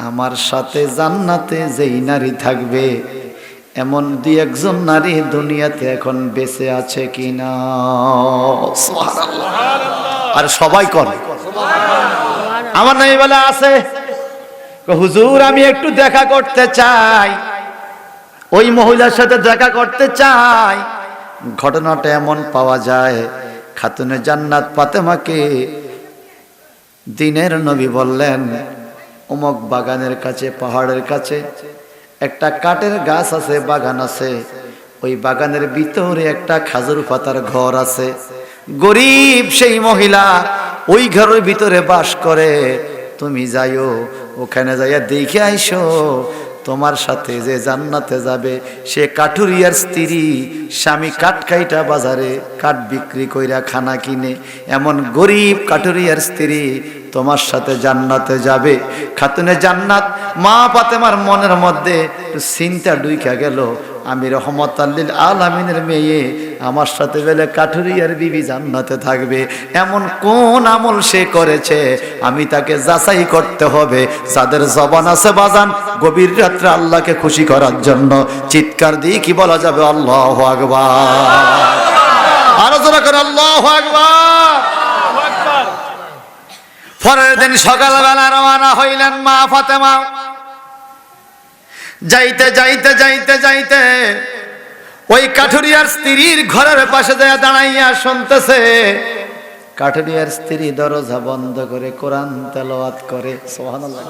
আমার সাথে জান্নাতে যেই নারী থাকবে এমন দুই একজন নারী দুনিয়াতে এখন বেঁচে আছে কিনা? সুবহানাল্লাহ। আর সবাই করে আমার নবী বলে আছে। হুজুর আমি একটু দেখা করতে চাই, ওই মহিলার সাথে দেখা করতে চাই। ঘটনাটা এমন পাওয়া যায়, খাতুনে জান্নাত ফাতেমাকে দিনের নবী বললেন অমুক বাগানের কাছে, পাহাড়ের কাছে একটা কাঠের গাছ আছে, বাগান আছে, ওই বাগানের ভিতরে একটা খাজুর পাতার ঘর আছে। গরিব সেই মহিলা ওই ঘরের ভিতরে বাস করে। তুমি যাইও, ওখানে যাইয়া দেখে আইসো, তোমার সাথে যে জান্নাতে যাবে সে কাঠুরিয়ার স্ত্রী। স্বামী কাঠ কাইটা বাজারে কাঠ বিক্রি কইরা খানা কিনে, এমন গরিব কাঠুরিয়ার স্ত্রী তোমার সাথে জান্নাতে যাবে। খাতুনে জান্নাত মা ফাতেমার মনের মধ্যে একটু চিন্তা ঢুইকা গেল, আমি রহমতুল লিল আলামিনের মেয়ে, আমার সাথে বেলে কাঠুরিয়ার বিবি জান্নাতে থাকবে, এমন কোন আমল সে করেছে আমি তাকে যাচাই করতে হবে। যাদের জবান আছে বাজান গভীর রাত্রে আল্লাহকে খুশি করার জন্য চিৎকার দিয়ে কি বলা যাবে? আল্লাহু আকবার। আরো জোরে করে আল্লাহু আকবার। পরের দিন সকালবেলা রওনা হইলেন মা ফাতেমা। যাইতে যাইতে যাইতে যাইতে ওই কাঠুরিয়ার স্ত্রীর ঘরের পাশে যায় দাঁড়াইয়া শুনতেছে। কাঠুরিয়ার স্ত্রী দরজা বন্ধ করে কোরআন তেলাওয়াত করে। সুবহানাল্লাহ।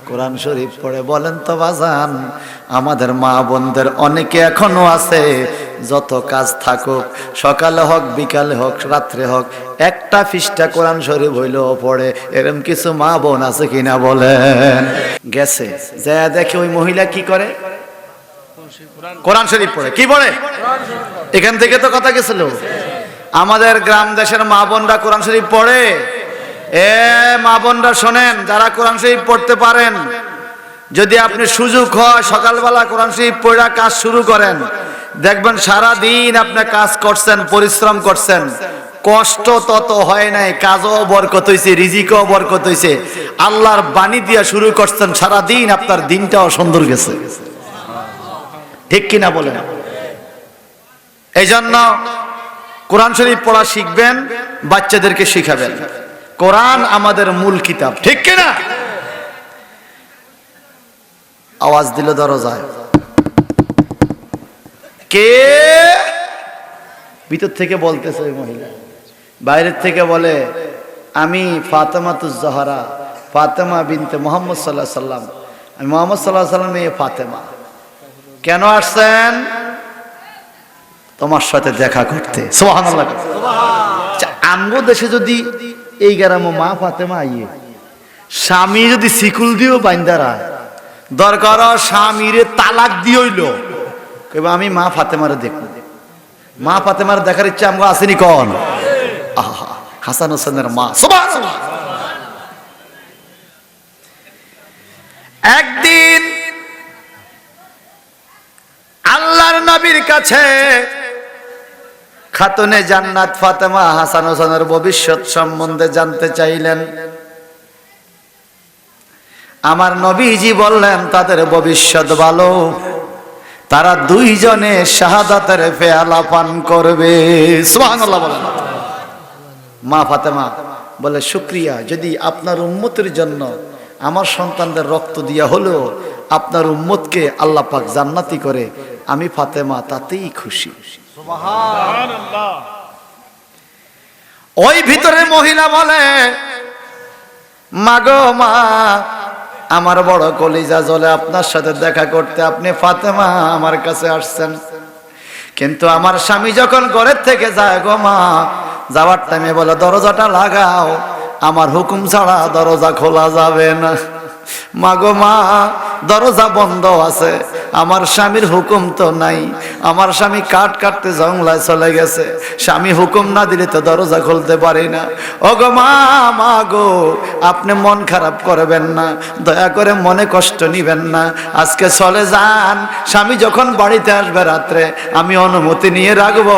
কোরআন শরীফ পড়ে। বলেন তো বাজান, আমাদের মা বোনদের অনেকে এখনো আছে যত কাজ থাকুক, সকালে হোক বিকালে হোক রাত্রে হোক, একটা পৃষ্ঠা কোরআন শরীফ হইলেও পড়ে। এরকম কিছু মা বোন আছে কিনা বলেন? গেছে যা দেখে ওই মহিলা কি করে, কোরআন শরীফ পড়ে। কি পড়ে? এখান থেকে তো কথা গেছিল। আমাদের গ্রাম দেশের মা বোনরা কোরআন শরীফ পড়ে। এ মা বোনরা শোনেন, যারা কোরআন শরীফ পড়তে পারেন, যদি আপনি সুযোগ হয় সকালবেলা কোরআন শরীফ পড়া কাজ শুরু করেন, দেখবেন সারা দিন আপনি কাজ করছেন, পরিশ্রম করছেন, কষ্ট তত হয় নাই, কাজও বরকত হইছে, রিজিকও বরকত হইছে, আল্লাহর বাণী দিয়া শুরু করছেন, সারা দিন আপনার দিনটাও সুন্দর গেছে। ঠিক কিনা বলেন? এই জন্য কোরআন শরীফ পড়া শিখবেন, বাচ্চাদেরকে শিখাবেন। কোরআন আমাদের মূল কিতাব। ঠিক কিনা? আওয়াজ দিল দরজায়। কে? ভিতর থেকে বলতেছে ওই মহিলা। বাইরের থেকে বলে, আমি ফাতেমাতুজ জাহরা, ফাতেমা বিনতে মুহাম্মদ সাল্লাল্লাহু আলাইহি সাল্লাম, আমি মুহাম্মদ সাল্লাল্লাহু আলাইহি সাল্লামের মেয়ে ফাতেমা। কেন আসছেন? তোমার সাথে দেখা করতে। সুবহানাল্লাহ। আমগো দেশে যদি এই গ্রামে মা ফাতেমা আইয়ে, স্বামী যদি সিকুল দিও বাইন্দারা, দরকার স্বামীরে তালাক দিয়ে হইল, কইবা আমি মা ফাতেমারে দেখব। মা ফাতেমার দেখার ইচ্ছা আমগো আসেনি কোন? আহা, হাসান হোসেনের মা। সুবহানাল্লাহ। একদিন আল্লাহর নবীর কাছে খাতুনে জান্নাত ফাতেমা হাসান হোসেনের ভবিষ্যৎ সম্বন্ধে জানতে চাইলেন। আমার নবীজি বললেন তাদের ভবিষ্যৎ ভালো, তারা দুইজনে শাহাদাতের পেয়ালা পান করবে। সুবহানাল্লাহ বলেন। মা ফাতেমা বলে, শুকরিয়া, যদি আপনার উম্মতের জন্য আমার সন্তানদের রক্ত দিয়া হলেও আপনার উম্মতকে আল্লাহ পাক জান্নাতি করে, আমি ফাতেমা তাতেই খুশি। সুবহানাল্লাহ। ওই ভিতরে মহিলা বলে, মাগো মা, আমার বড় কলিজা জ্বলে আপনার সাথে দেখা করতে, আপনি ফাতেমা আমার কাছে আসছেন, কিন্তু আমার স্বামী যখন ঘরের থেকে যায় গো মা, যাওয়ার টাইমে বলে দরজাটা লাগাও, আমার হুকুম ছাড়া দরজা খোলা যাবে না। মাগো মা, দরজা বন্ধ আছে, আমার স্বামীর হুকুম তো নাই, আমার স্বামী কাঠ কাটতে জঙ্গলায় চলে গেছে, স্বামী হুকুম না দিলে তো দরজা খুলতে পারি না। ও গো মা, মা গো, আপনি মন খারাপ করবেন না, দয়া করে মনে কষ্ট নিবেন না, আজকে চলে যান, স্বামী যখন বাড়িতে আসবে রাত্রে আমি অনুমতি নিয়ে রাখবো,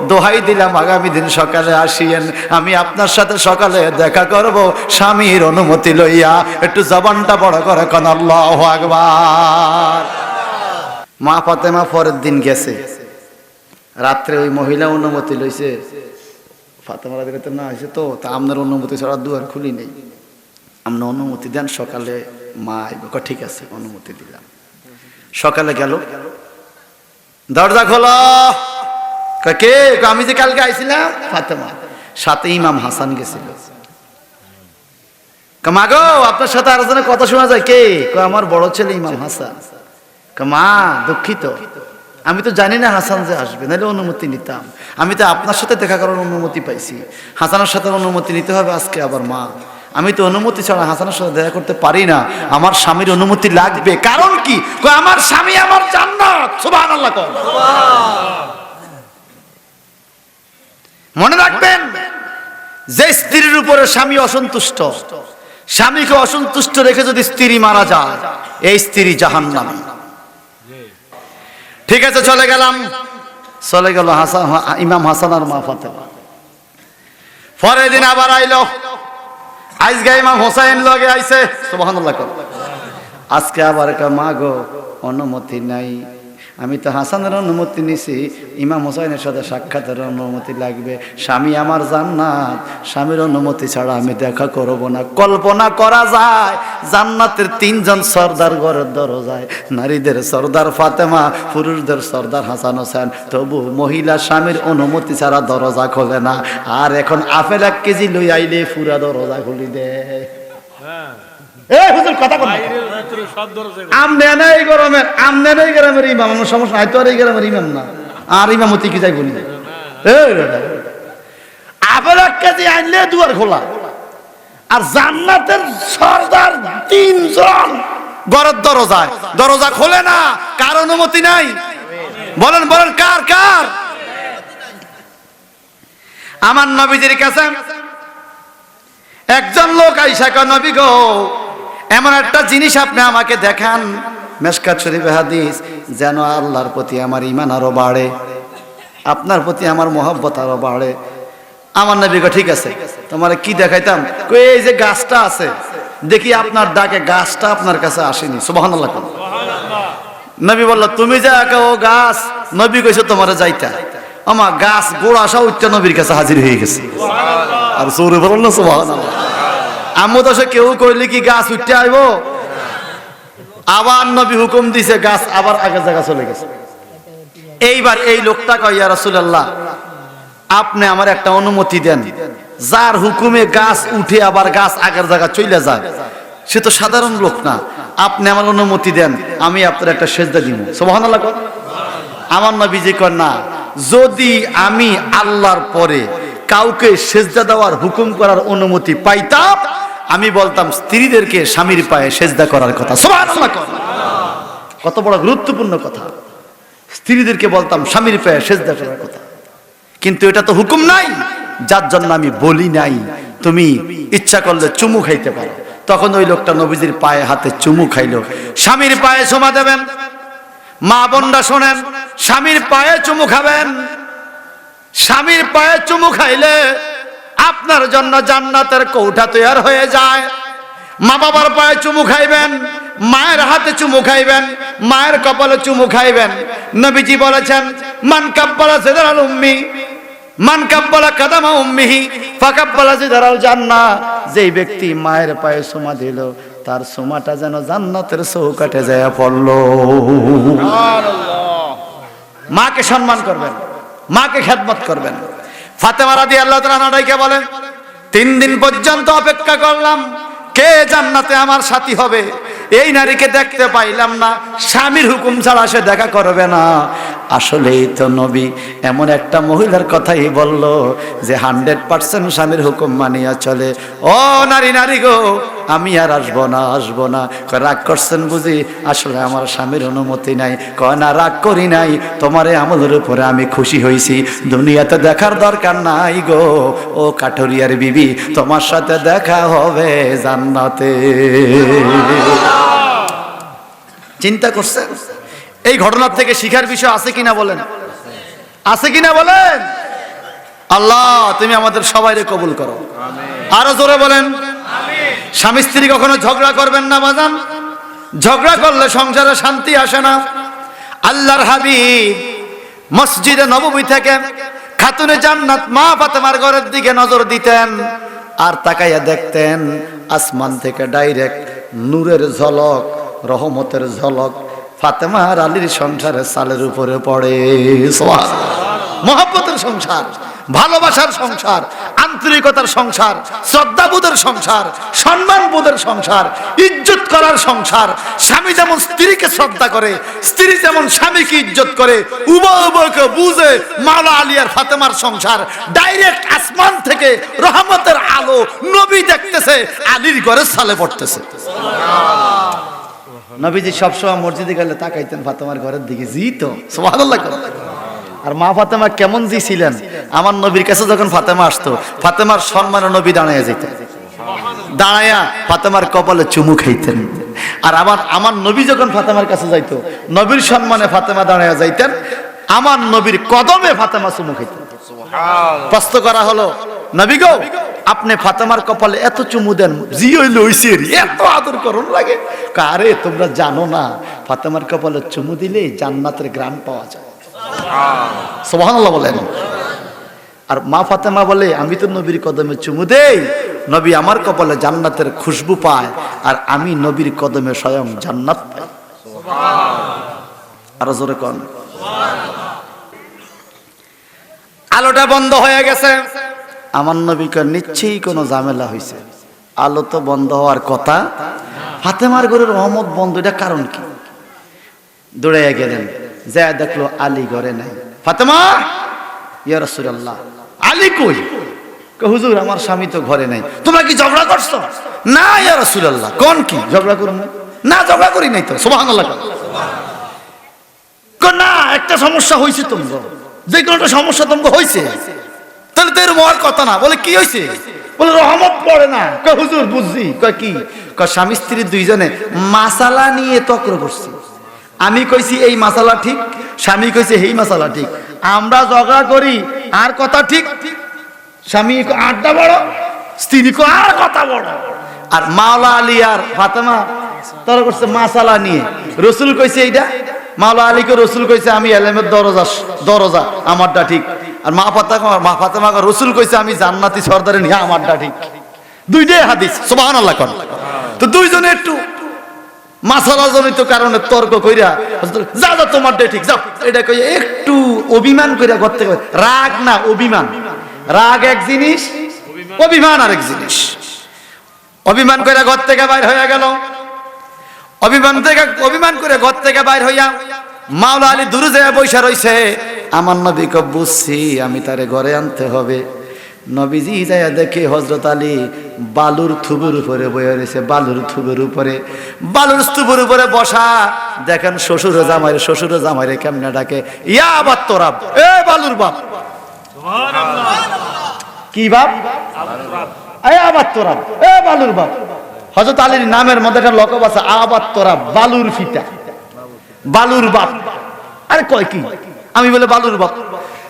দোহাই দিলাম আগামী দিন সকালে আসিয়েন, আমি আপনার সাথে সকালে দেখা করব, স্বামীর অনুমতি লইয়া। একটু জবানটা বড় করে কোন আল্লাহু আকবার। মা ফাতেমা পরের দিন গেছে, রাত্রে ওই মহিলা অনুমতি লইছে, ফাতেমার দিকে না হয়েছে তো, তা আপনার অনুমতি ছাড়া দুয়ার খুলি নেই, আপনি অনুমতি দেন, সকালে মা আইব। ঠিক আছে, অনুমতি দিলাম। সকালে গেল, দরজা খোলো। কে? আমি যে কালকে আইছিলাম। ফাতেমা। সাথে ইমাম হাসান গেছিল। মা গো আপনার সাথে আরেকজনের কথা শোনা যায়। কে? আমার বড় ছেলে ইমাম হাসান। মা দুঃখিত, আমি তো জানি না হাসান যে আসবে, নাহলে অনুমতি নিতাম। আমি তো আপনার সাথে দেখা করার অনুমতি পাইছি, হাসানের সাথে অনুমতি নিতে হবে আজকে। আবার মা, আমি তো অনুমতি ছাড়া হাসানের সাথে দেখা করতে পারি না, আমার স্বামীর অনুমতি লাগবে। কারণ কি? আমার স্বামী আমার জান্নাত। সুবহানাল্লাহ। মনে রাখবেন, যে স্ত্রীর উপরে স্বামী অসন্তুষ্ট, স্বামীকে অসন্তুষ্ট রেখে যদি স্ত্রী মারা যায়, এই স্ত্রী জাহান্নামী। ঠিক আছে, চলে গেল হাসান, ইমাম হাসান আর মা ফাতেমা। পরের দিন আবার আইলো, আজকে ইমাম হোসাইন লগে আইছে। সুবহানাল্লাহ। আজকে আবার মা গো অনুমতি নাই, আমি তো হাসানের অনুমতি নিছি, ইমাম হোসাইনের সাথে সাক্ষাতের অনুমতি লাগবে। স্বামী আমার জান্নাত, স্বামীর অনুমতি ছাড়া আমি দেখা করব না। কল্পনা করা যায় জান্নাতের 3 জন সর্দার ঘরের দরজায়, নারীদের সর্দার ফাতেমা, পুরুষদের সর্দার হাসান হোসেন, তবু মহিলা স্বামীর অনুমতি ছাড়া দরজা খোলে না। আর এখন আপেল 1 কেজি লই আইলে পুরা দরজা খুলি দেয়। কথা আমনে গ্রামের ইমাম, আমার সমস্যা নাই তো, আর এই গ্রামের ইমাম না, আর ইমামতি কি যাই বলি। আপেল 1 কেজি আনলে দুয়ার খোলা, আর জান্নাতের সর্দার 3 জন ঘরের দরজা খোলে না। কার অনুমতি নাই? বলেন কার? আমার নবীজির কাছে একজন লোক আইসা কয়, নবী গো এমন একটা জিনিস আপনি আমাকে দেখান, মেশকাত শরীফে হাদিস, যেন আল্লাহর প্রতি আমার ঈমান আরো বাড়ে, আপনার প্রতি আমার মহব্বত আরো বাড়ে। আমার নবী কয়, ঠিক আছে, তোমার কি দেখাইতাম? কই এই যে গাছটা আছে, দেখি আপনার ডাকে গাছটা আপনার কাছে আসেনি। সুবহানাল্লাহ। নবী বলল, তুমি যা ও গাছ, নবী কইছে তোমারে যাইতা। আমার গাছ গোড়া আসা উঠতে নবীর কাছে হাজির হয়ে গেছে। আর জোরে বলল না সুবহানাল্লাহ। আমু তো কেউ কইলে কি গাছ উঠতে আইব? আবার নবী হুকুম দিছে, গাছ আবার আগের জায়গা চলে গেছে। এইবার এই লোকটা কয়, ইয়া রাসূলুল্লাহ, আপনি আমার একটা অনুমতি দেন, যার হুকুমে গাছ উঠে আবার গাছ আগের জায়গা চলে যায়, সে তো সাধারণ লোক না, আপনি আমার অনুমতি দেন, আমি আপনার একটা সেজদা দিব। সুবহানাল্লাহ। আমার নবীজি কয়, না, যদি আমি আল্লাহর পরে কাউকে সেজদা দেওয়ার হুকুম করার অনুমতি পাইতাম, আমি বলতাম স্ত্রীদেরকে স্বামীর পায়ে সেজদা করার কথা। সুবহানাল্লাহ। কত বড় গুরুত্বপূর্ণ কথা। স্ত্রীদেরকে বলতাম স্বামীর পায়ে সেজদা করার কথা, কিন্তু এটা তো হুকুম নাই, যার জন্য আমি বলি নাই। তুমি ইচ্ছা করলে চুমু খাইতে পারো। তখন ওই লোকটা নবীজির পায়ে হাতে চুমু খাইলো। স্বামীর পায়ে চুমা দেবেন, মা বোনরা শোনেন, স্বামীর পায়ে চুমু খাবেন। স্বামীর পায়ে চুমু খাইলে আপনার জন্য জান্নাতের কৌটা তৈরি হয়ে যায়। মা বাবার পায়ে চুমু খাইবেন, মায়ের হাতে চুমু খাইবেন, মায়ের কপালে চুমু খাইবেন। নবীজি বলেছেন, মান কাব্বালা সিদরাল উম্মি, মান কাব্বালা কাদামা উম্মিহি ফাকাব্বালা সিদরাল জান্নাহ। যেই ব্যক্তি মায়ের পায়ে চুমা দিল, তার চুমাটা যেন জান্নাতের চৌকাঠে যায় পড়লো। সুবহানাল্লাহ। মাকে সম্মান করবেন, মাকে খেদমত করবেন। ফাতেমা রাদিয়াল্লাহু তাআলা আনহাকে বলেন, 3 দিন পর্যন্ত অপেক্ষা করলাম, কে জান্নাতে আমার সাথী হবে। এই নারীকে দেখতে পাইলাম না, স্বামীর হুকুম ছাড়া সে দেখা করবে না। আসলেই তো নবী এমন একটা মহিলার কথাই বলল যে 100% স্বামীর হুকুম মানিয়া চলে। ও নারী গো, আমি আর আসবো না। রাগ করছেন বুঝি? আসলে আমার স্বামীর অনুমতি নাই। কয় না, রাগ করি নাই, তোমারে আমলের উপরে আমি খুশি হয়েছি, দুনিয়াতে দেখার দরকার নাই গো। ও কাঠুরিয়ার বিবি, তোমার সাথে দেখা হবে জান্নাতে। চিন্তা করছেন? এই ঘটনার থেকে শিখার বিষয় আছে কিনা বলেন? আছে কিনা বলেন? আল্লাহ তুমি আমাদের সবাইকে কবুল করো। আরো জোরে বলেন আমিন। স্বামী স্ত্রী কখনো ঝগড়া করবেন না বাজান। ঝগড়া করলে সংসারে শান্তি আসে না। আল্লাহর হাবিব মসজিদে নববী থেকে খাতুনে জান্নাত মা ফাতেমার ঘরের দিকে নজর দিতেন, আর তাকাইয়া দেখতেন আসমান থেকে ডাইরেক্ট নূরের ঝলক, রহমতের ঝলক ফাতেমা আর আলীর সংসারের সালের উপরে পড়ে। সুবহানাল্লাহ। মহব্বতের সংসার, ভালোবাসার সংসার, আন্তরিকতার সংসার, শ্রদ্ধাবোধের সংসার, সম্মানবোধের সংসার, ইজ্জত করার সংসার। স্বামী যেমন স্ত্রীকে শ্রদ্ধা করে, স্ত্রী যেমন স্বামীকে ইজ্জত করে, উভয় উভয়কে বুঝে মাওলা আলী আর ফাতেমার সংসার। ডাইরেক্ট আসমান থেকে রহমতের আলো নবী দেখতেছে, আলীর ঘরে সালে পড়তেছে। নবীজি সবসময় মসজিদে গেলে তাকাইতেন ফাতেমার ঘরের দিকে, জি তো সুবহানাল্লাহ। আর মা ফাতেমা কেমন জি ছিলেন, আমার নবীর কাছে যখন ফাতেমা আসতো, ফাতেমার সম্মানে নবী দাঁড়াইয়া যেতেন, দাঁড়াইয়া ফাতেমার কপালে চুমু খাইতেন। আর আমার নবী যখন ফাতেমার কাছে যাইতো, নবীর সম্মানে ফাতেমা দাঁড়াইয়া যাইতেন, আমার নবীর কদমে ফাতেমা চুমু খাইতেন। প্রশ্ন করা হলো, নবী গো আপনি ফাতেমার কপালে এত চুমু দেন, জি হইল হইছে, এত আদর করুন লাগে। আরে তোমরা জানো না, ফাতেমার কপালে চুমু দিলে জান্নাতের গ্রাম পাওয়া যায়। সুবহানাল্লাহ বলেন। আর মা ফাতেমা বলে, আমি তো নবীর কদমে চুমু দেই, নবী আমার কপালে জান্নাতের খুশবু পায়, আর আমি নবীর কদমে স্বয়ং জান্নাত পাই। আরো জোরে কোন। আলোটা বন্ধ হয়ে গেছে, আমার নবীকে নিশ্চয়ই কোনো ঝামেলা হয়েছে। আলো তো বন্ধ হওয়ার কথা, ফাতেমার ঘরের রহমত বন্ধ, এটা কারণ কি? দৌড়াইয়া গেলেন, যা দেখলো আলী ঘরে নাই। ফাতেমা, ইয়া রাসূলুল্লাহ, আলী কই? হুজুর আমার স্বামী তো ঘরে নাই। তোমরা কি ঝগড়া করছো? না ইয়া রাসূলুল্লাহ। কোন কি ঝগড়া করো না? ঝগড়া করি নাই তো। সুবহানাল্লাহ। না, একটা সমস্যা হয়েছে তোমরা, যে কোনো একটা সমস্যা তোমরা হয়েছে, তাহলে তো এর হওয়ার কথা না। বলে কি হয়েছে? বলে রহমত পড়ে না। হুজুর বুঝছি। কি? স্বামী স্ত্রী দুইজনে মাসালা নিয়ে তর্ক করছি। আমি কইছি এই মাসালা ঠিক, স্বামী কইছে এই মাসালা ঠিক। আমরা ঝগড়া করি আর কথা ঠিক, স্বামী আড্ডা বড়, স্ত্রী আর কথা বড়। আর মাওলা আলী আর ফাতেমা তর্ক করছে মাসালা নিয়ে। রসুল কইছে এইটা, মাওলা আলীকে রসুল কইছে আমি এলেমের দরজা, আমারটা ঠিক। আর মা ফাতেমা রসুল কইছে আমি জান্নাতি সর্দারে নিয়ে, আমারটা ঠিক। দুইটাই হাদিস। সুবহানাল্লাহ। তো দুইজনে একটু মাসালা জনিত কারণে তর্ক কইরা, যা যা তোমারটা ঠিক, যাও এটা কই একটু অভিমান কইরা করতে। রাগ না, অভিমান। রাগ এক জিনিস, অভিমান আরেক জিনিস। অভিমান কইরা ঘর থেকে বাইর হয়ে গেল। অভিমান করে ঘর থেকে বাইর হইয়া মাওলা আলী দূরে যায় বৈশা রইছে। আমার নবীকে বুঝছি আমি তারে ঘরে আনতে হবে। নবীজি যায় দেখে হযরত আলী বালুর থুবের উপরে বসে রয়েছে। বালুর থুবের উপরে বসা। দেখেন শ্বশুর জামাইরে কেমনে ডাকে, ইয়া আবার তোরাব, এ বালুর বাপ। কি বাপ? আবার তোরাব, এ বালুর বাপ। হযরত আলীর নামের মধ্যে একটা লকব আছে, আবার তোরাব, বালুর ফিতা, বালুর বাপ। আরে কয় কি? আমি বলে বালুর বাপ।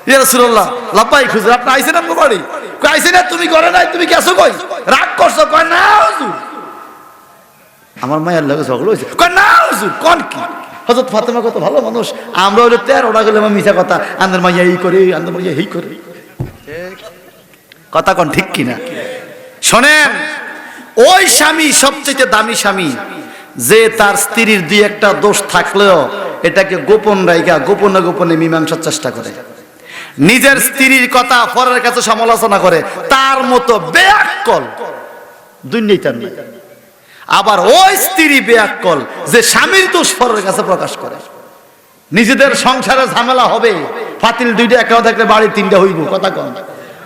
ইয়া রাসূলুল্লাহ, লাব্বাইক হুজুর, আপনি আইছেন আমগো বাড়ি? কই আইছেন না, তুমি ঘরে নাই, তুমি গেছো কই? রাগ করছো? কয় না হুজুর, আমার মায়ের লগে ঝগড়া হইছে। কয় না হুজুর, কোন কি? হযরত ফাতেমা কত ভালো মানুষ, আমরা হইলো 13টা গেলে মিছা কথা, আন্দার মাইয়া এই করে, আন্দার মাইয়া এই করে। কথা কোন ঠিক কি না? শোনেন, ওই স্বামী সবচেয়ে দামি স্বামী যে তার স্ত্রীর দুই একটা দোষ থাকলেও এটাকে গোপন রাইখা গোপনে মীমাংসার চেষ্টা করে, নিজের স্ত্রীর কথা পরের কাছে সমালোচনা করে, তার মতো বেয়াক্কল দুনিয়াতে নেই। আবার ওই স্ত্রী বেয়াক্কল যে স্বামীর দোষ পরের কাছে প্রকাশ করে। নিজেদের সংসারে ঝামেলা হবে, ফাতিল দুইটা একা থাকলে বাড়ি তিনটা হইব, কথা কন।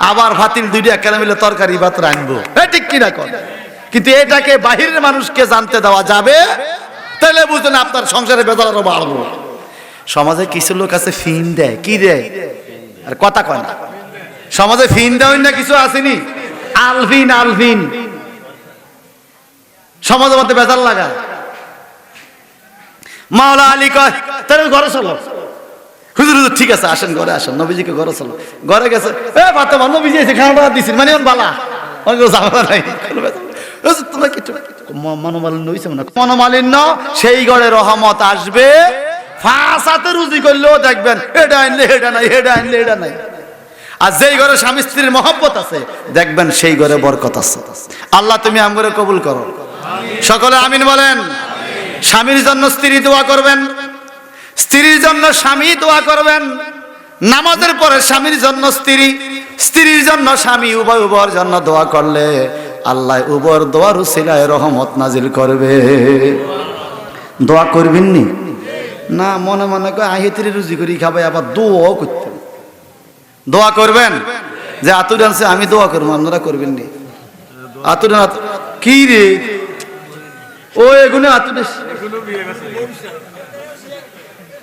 আবার ফাতিল দুইটা একা মিলে তরকারি ভাত রাখবো, ঠিক কিনা কন? কিন্তু এটাকে বাহিরের মানুষকে জানতে দেওয়া যাবে, তাহলে বুঝলেন আপনার সংসারে বেজাল আরো বাড়বো। সমাজে কিছু লোক আছে ফিন দেয়, কি দেয়? আর কথা কয় না। সমাজে ফিন দেওয়া না কিছু আসেনি, আলভিন সমাজের মধ্যে বেজাল লাগা। মাওলা আলী কয় তাহলে ঘরে চলো। হুজুর ঠিক আছে, আসেন ঘরে আসেন, নবীজিকে ঘরে চলো। ঘরে গেছে, এ ফাতেমা, নবীজি এসে খানাটা দিছেন, মানে বালা ঝামেলা নাই। তোমরা কিছু মনোমালিন্য হইছে না, মনোমালিন্য সেই ঘরে রহমত আসবে। ফাঁসাতে রুজি করলেও দেখবেন এটা আনলে এটা নাই, এটা আনলে এটা নাই। আর যেই ঘরে স্বামী স্ত্রীর মহব্বত আছে দেখবেন সেই ঘরে বরকত আছে। আল্লাহ তুমি আমগরে কবুল করো, সকলে আমিন বলেন। স্বামীর জন্য স্ত্রী দোয়া করবেন, স্ত্রীর জন্য স্বামী দোয়া করবেন। নামাজের পরে স্বামীর জন্য স্ত্রী, স্ত্রীর জন্য স্বামী উভয় উভয়ের জন্য দোয়া করলে আল্লাহ উভয়ের দোয়ার উসিলায় রহমত নাজিল করবে। দোয়া করবেন নি না, মনে মনে করে আহিতির রুজি করি খাবে, আবার দোয়াও করতে দোয়া করবেন যে আতুর আনছে আমি দোয়া করবো, আপনারা করবেন নি? আতুর কি রে ও এগুলো আতুর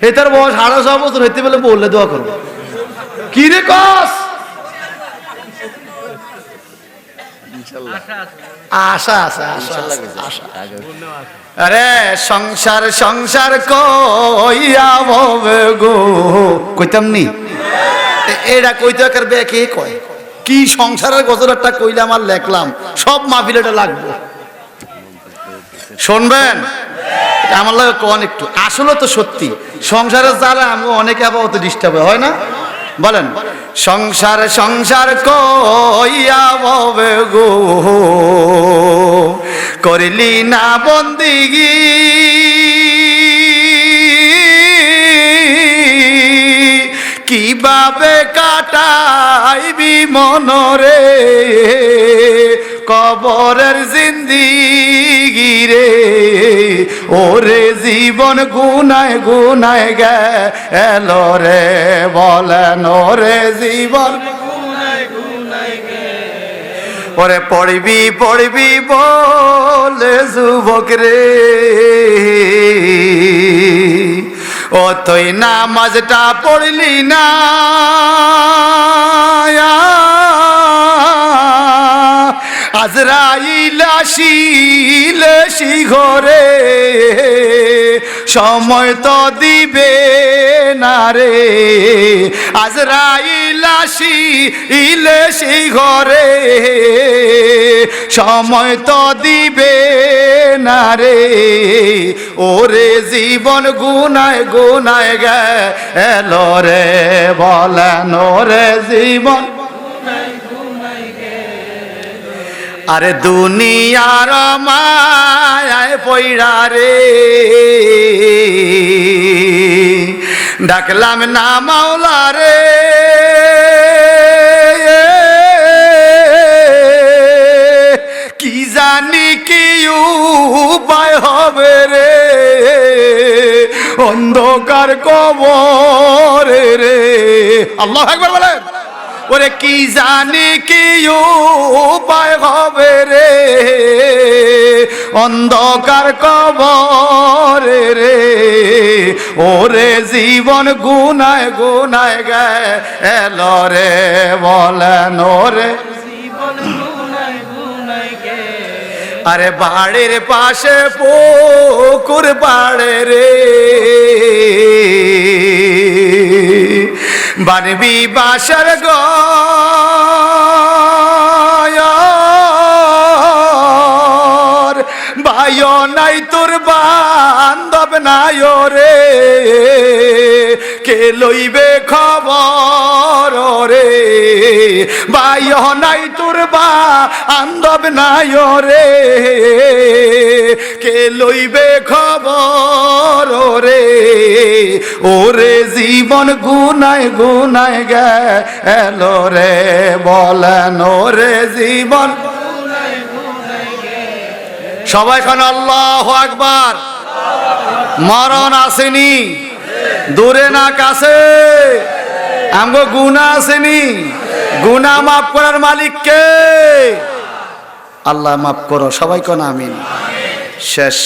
এটার বয়স 6.5 বছর হইতে বলে বললে দোয়া করবো কি রে কস? আশা আছে, আশা। আরে সংসার সংসার কইয়া হবে গো, কইতাম নি এটা কইতে করবে কে কয় কি সংসারের গজলটা কইলে আমার লেখলাম সব মাহফিলে এটা লাগবে, শুনবেন? আমার লাগে কোন একটু আসলে তো সত্যি সংসারের জ্বালা আমি অনেকে আবার অত ডিস্টার্ব হয় না, বলেন সংসার সংসার কইয়া হবে গো, করিলি না বন্দিগি কিভাবে কাটাইবি মনরে কবরের জিন্দিগি রে, ওরে জীবন গুনায় গুনায় গেল রে, বলেন ওরে জীবন ওরে পড়বি পড়বি বলে যুবক রে, ও তুই নামাজটা পড়লি না, আজরাইল আসিলে শিঘরে সময় তো দিবে না রে, আজরাইল আসিলে শিঘরে সময় তো দিবে না রে, ওরে জীবন গুনায় গুনায় গেল রে, বলেন ওরে জীবন। আরে দুনিয়ার মায়ায় পয়রা রে ডাকলাম না মাওলা রে, কি জানি কি উপায় হবে রে, অন্ধকার কবরে রে, আল্লাহু আকবার বলেন। ওরে কি জানি কি উপায় হবে রে, অন্ধকার কবরে রে, ওরে জীবন গুনায় গুনায় গেল রে, বলেন ওরে আরে বাড়ির পাশে পুকুর পাড়ে রে, বানবি বাসার গর ভাইও নাই তোর বান্ধব নাই রে, কে লইবে খবর রে, ভাইও নাই তোর বান্ধব নাই রে, কে লইবে খবর রে, ওরে জীবন গুনায় গুনায় গেল রে, বলেন ওরে জীবন। সবাই খান আল্লাহু আকবার। মরণ আসেনি, দূরে না কাছে, আমগো গুনাহ আসেনি, গুনাহ মাফ করার মালিক কে? আল্লাহ মাফ করো, সবাই কোন আমিন। শেষ।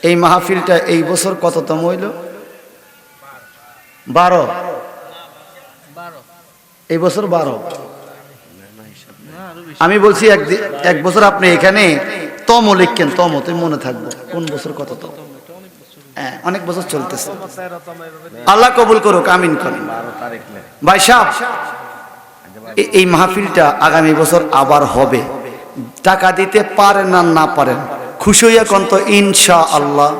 এই মাহফিলটা এই বছর কততম হইল? 12। এই বছর 12। আমি বলছি এক বছর আপনি এখানে তম লিখেন, তম তুই মনে থাকবো কোন বছর কত তম। হ্যাঁ, অনেক বছর চলতেছে। আল্লাহ কবুল করুক, আমিন করেন। ভাই সাহেব, এই মাহফিলটা আগামী বছর আবার হবে। টাকা দিতে পারেন না না পারেন, খুশি হইয়া কন তো ইনশাআল্লাহ।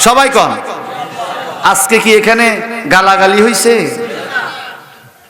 সবাই কন। আজকে কি এখানে গালাগালি হইছে?